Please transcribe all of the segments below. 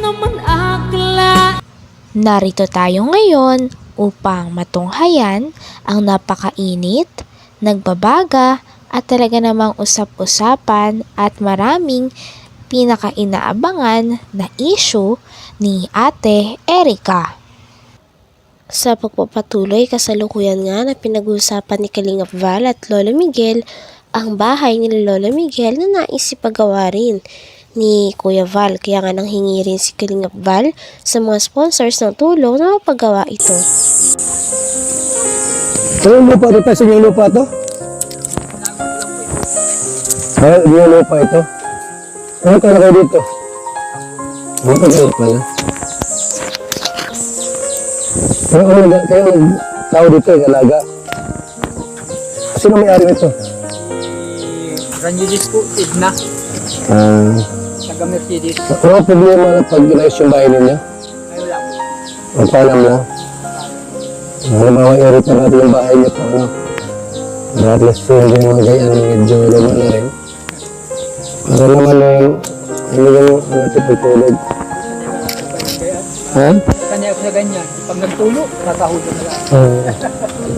naman akla. Narito tayo ngayon upang matunghayan ang napakainit, nagbabaga at talaga namang usap-usapan at maraming pinaka-inaabangan na issue ni Ate Erica. Sa pagpapatuloy kasalukuyan nga na pinag-uusapan ni Kalingap Val at Lolo Miguel ang bahay ni Lolo Miguel na nais ipagawa rin ni Kuya Val. Kaya nga nanghingi rin si Kalingap Val sa mga sponsors ng tulong na mapagawa ito. Anong lupa ito? Sa inyong lupa ito? Ay, inyong lupa ito? Ano ka na kayo dito? Ano ka kayo pala? Kayo tao dito, alaga. Sino may-ari nito? Ranjidis po, Edna. Taga Mercedes. Ano problema na pag ginayos yung bahay ninyo? Ay, wala po. Magpaalam lang. Halimbawa, i-repair natin yung bahay niyo pa, ano? At least yung mga gayaan medyo luma na rin. Para naman yung natin pagtulog. Ha? Kanya ako na ganyan. Pag nagtulo, nakahulo na lang.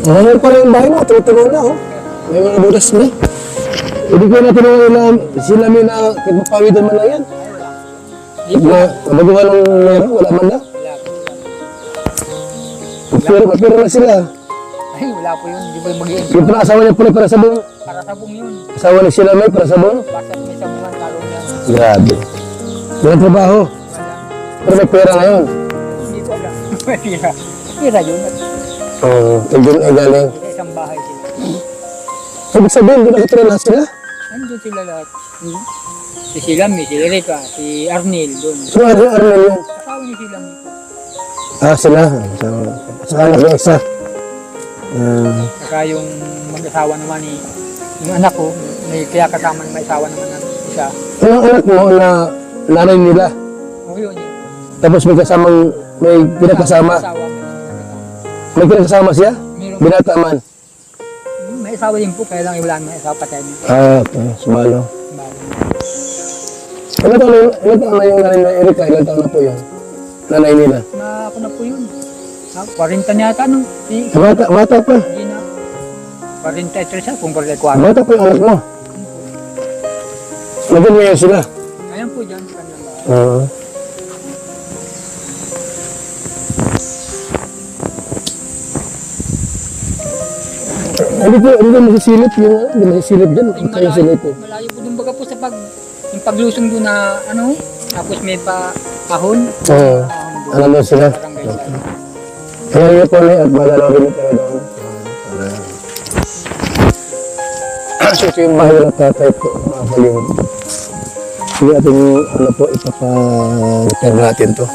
Ano pa rin yung bahay mo? Tutunan na, oh. May mga butas na. Hindi ko na tinungan na sila may na magpawidan man lang yan. Na mabaguhan ng meron, wala man na. Wala po. Magpira na sila. Ay, wala po yun. Di ba mag-iin? Yung pala asawa niya pala para sabong. Para sabong yun. Asawa ni sila may para sabong. Basta may sabungan talong yan. Grabe. Walang trabaho. Wala. Pero may pera ngayon. Hindi ko alam. Pira. Pira yun. Oo, doon ay galing. Sa isang bahay sila. Ibig sabihin, doon nakatira lahat sila. Nandun sila lahat. Si Silami, si Erika, si Arnel doon. So, Arnel yun. Asawa ni Silami. Sila. Saka anak yung isa. Saka yung mag-asawa naman ni yung anak ko, may kaya kasama may asawa naman ng isa. Yung anak mo na nanay nila. O yun yun. Tapos may pinakasama. Asawa, May pinakasama siya? meron. Binata man. May asawa din po, kaya lang wala may asawa patay niya. Okay. Sumalo. Ilan taon na yung nanay na Erika? Ilan taon na po yun? Nanay nila. Ako na po yun. 40 niya ata no? Bata pa. Hindi na. 43 siya, kung 44. Bata pa yung anak mo. Nagin ngayon sila. Ayan po dyan, sa kanilang bahay. Hindi masisilip yung hindi masisilip dyan. Ay, Kaya silip eh. malayo po dun baga po sa yung paglusong doon na ano, tapos may pahon. Oo. Alam mo sila. Barangay sila. Kaya yun po na at malalawin ito na doon. So ito yung bahay ng tatay po. Makaling. Sige ating ano po ipapa-repair natin to.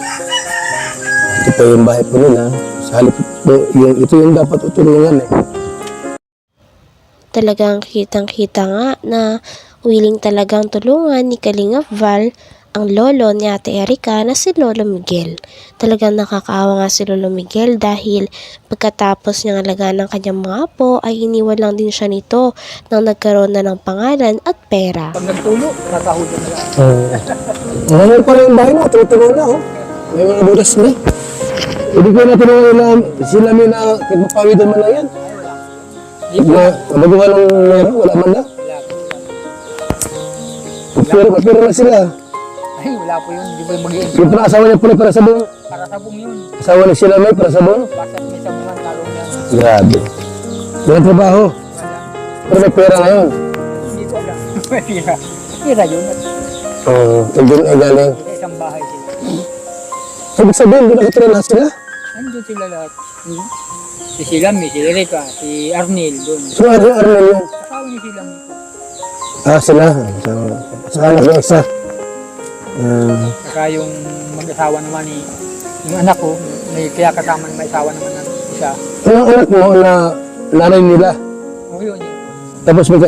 Ito po yung bahay po nila. Sa halip po, ito yung dapat utulungan eh. Talagang kitang-kita nga na willing talagang tulungan ni Kalingap Val ang lolo ni Ate Erica na si Lolo Miguel. Talagang nakakaawa nga si Lolo Miguel dahil pagkatapos niyang alagaan ng kanyang mga apo ay iniwan lang din siya nito nang nagkaroon na ng pangalan at pera. Pag nagtulo, nakahulo na lang. Ano pa rin yung bahay mo? Tutunan na oh. May mga butas na. Hindi ko na tinungan na sila may na magpawidan man lang yan. Na mabaguhan ng meron, wala man na. Wala po. Magpira na sila. Ay, wala po yun. Di ba mag-iin? Yung pala asawa niya pala para sabong. Para sabong yun. Asawa ni sila may para sabong. Basta may sabungan talong yan. Grabe. Walang trabaho. Wala. Pero may pera ngayon. Hindi ko alam. Pira. Pira yun. Oo, doon ay galing. Sa isang bahay sila. Ibig sabihin, doon nakatira lahat sila. Nandun sila lahat. Si Silami, si Erika, si Arnel doon. So, Arnel yun. Asawa ni Silami. Sila. Saka anak yung isa. Saka yung mag-asawa naman ni yung anak ko, may kaya kasama may asawa naman ng isa. Yung anak mo na nanay nila. O yun yun. Tapos may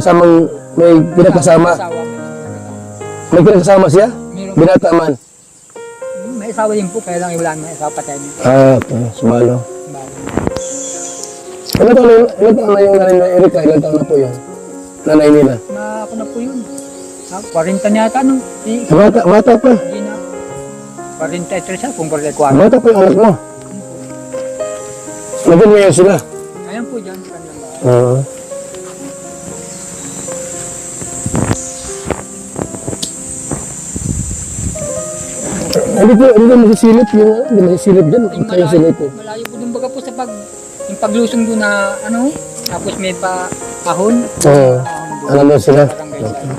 pinakasama. Asawa, May pinakasama siya? meron. Binata man. May asawa din po, kaya lang wala may asawa patay niya. Okay. Sumalo. Ilan taon na yung nanay na Erika? Ilan taon na po yun? Nanay nila. Ako na po yun. 40 niya ata no? Bata pa. Hindi na. 43 siya, kung 44. Bata pa yung anak mo. Nandun ngayon sila. Ayan po dyan, sa kanilang bahay. Hindi masisilip yung, hindi masisilip dyan. Yung Kaya silip eh. malayo po dun baga po sa yung paglusong doon na ano, tapos may kahon. Oo. Alam mo sila. Barangay side.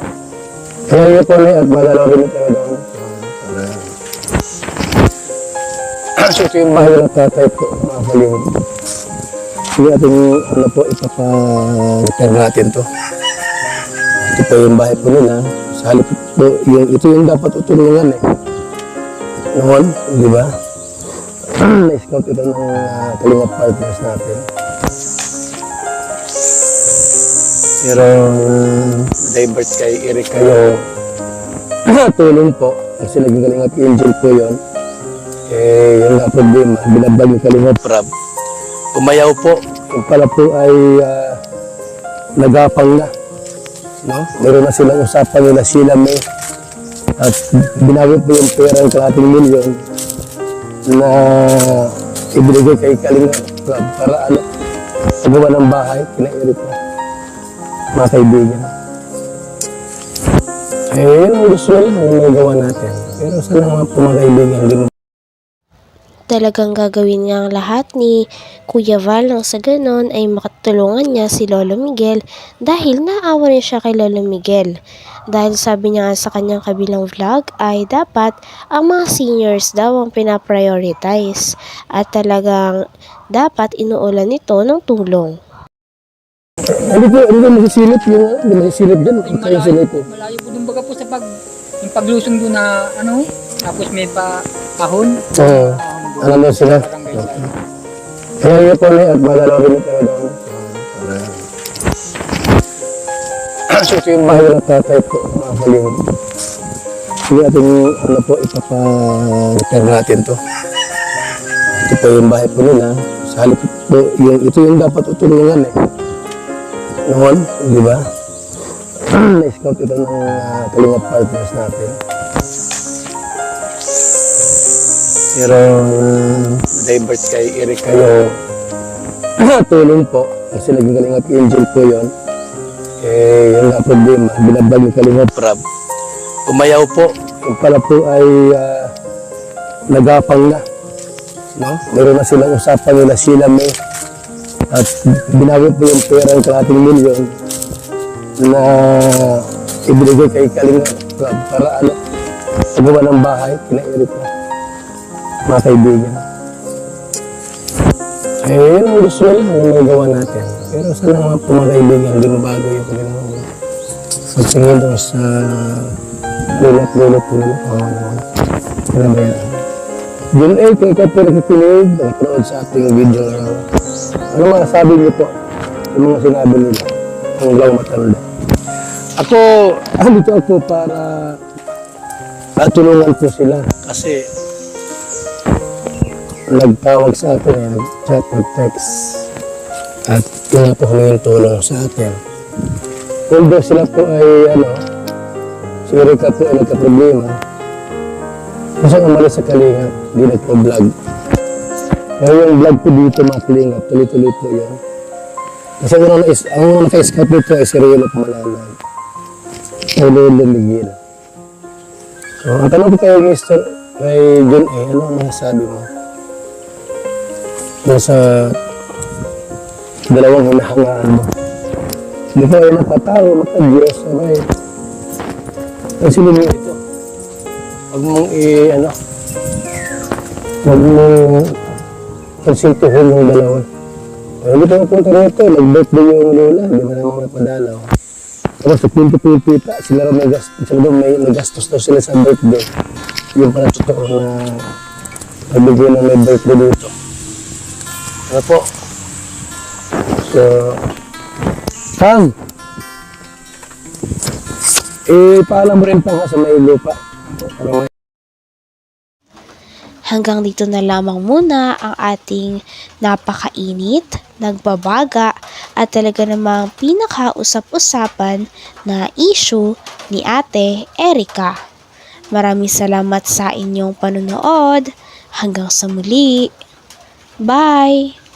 Kaya yun po na at malalawin ito na doon. So ito yung bahay ng tatay po, mga kalingap. Sige ating ano po, ipapa-repair natin to. Ito po yung bahay po nila. Sa halip po, ito yung dapat utulungan eh. Noon, di ba? Na-scout ito ng kalingap partners natin. Pero divert kay Eric kayo tulong po kasi naging kalingap angel po yun. Eh, yung nga problema, binabag yung kalingap Rab. Umayaw po. Yung pala po ay nagapang na. No? Meron na silang usapan nila sila may at binagay po yung perang 200,000 na ibinigay kay kalingap Rab para ano, pagawa ng bahay, kina Eric po. Mga kaibigan. Eh, yun ang gusto nila yung magawa natin. Pero sana mga po mga kaibigan, hindi mo Talagang gagawin niya ang lahat ni Kuya Val nang sa ganon ay makatulungan niya si Lolo Miguel dahil naawa rin siya kay Lolo Miguel. Dahil sabi niya sa kanyang kabilang vlog ay dapat ang mga seniors daw ang pinaprioritize at talagang dapat inuulan nito ng tulong. hindi masisilip yung, hindi masisilip dyan. Yung Kaya silip eh. malayo po dun baga po sa yung paglusong doon na ano, tapos may kahon. Oo. Alam mo sila. Barangay side. Kaya yun po na at malalawin ito na doon. So ito yung bahay ng tatay po, mga kalingap. Sige ating ano po, ipapa-repair natin to. Ito po yung bahay po nila. Sa halip po, ito yung dapat utulungan eh. Noon, di ba? Na-scout ito ng kalingap partners natin. Pero divert kay Eric kayo tulong po kasi naging kalingap angel po yun. Eh, yung nga problema, binabag yung kalingap Rab. Umayaw po. Yung pala po ay nagapang na. No? Meron na silang usapan nila sila may at binagay po yung perang 200,000 na ibinigay kay kalingap Rab para ano, pagawa ng bahay, kina Eric po. Mga kaibigan. Eh, yun ang gusto nila yung magawa natin. Pero sana mga po mga kaibigan, hindi mabago yung kanilang pagsingin doon sa lulot po nila. Kaya ba yan? Yun eh, kung ikaw po nakikinig, nakikinig sa ating video ngayon. Ano mga sabi niyo po? Yung mga sinabi nila, ang lang matanda. Ako, dito ako para tulungan po sila. Kasi nagtawag sa atin, nag-chat, nag-text. At yun po yung tulong sa atin. Although sila po ay, si Erika po ay nagka-problema. Gusto nga mali sa Kalingap, hindi nagpa-vlog. Pero yung vlog po dito, mga Kalingap, tuloy-tuloy po yan. Kasi ang naka-scout dito ay si Riel at Malalay. Ay Lolo Miguel. So, ang tanong ko kayo, Mr. kay John A, ano ang masasabi mo? Sa dalawang hinahangaan mo. Hindi ko ay napatawa, mata-Diyos, sabay. Kasi mo ito. Huwag mong huwag mong konsultuhin yung dalawa. Pero hindi pa mapunta rito, nag-birthday yung lola, hindi na naman napadalaw. Tapos sa pinto-pinto pa, sila may nagastos daw sila sa birthday. Yung pala totoo na nabigyan ng may birthday dito. Ano po? So, Kang, paalam mo rin pa nga sa may lupa. Hanggang dito na lamang muna ang ating napakainit, nagbabaga at talaga namang pinakausap-usapan na issue ni Ate Erica. Maraming salamat sa inyong panonood. Hanggang sa muli. Bye!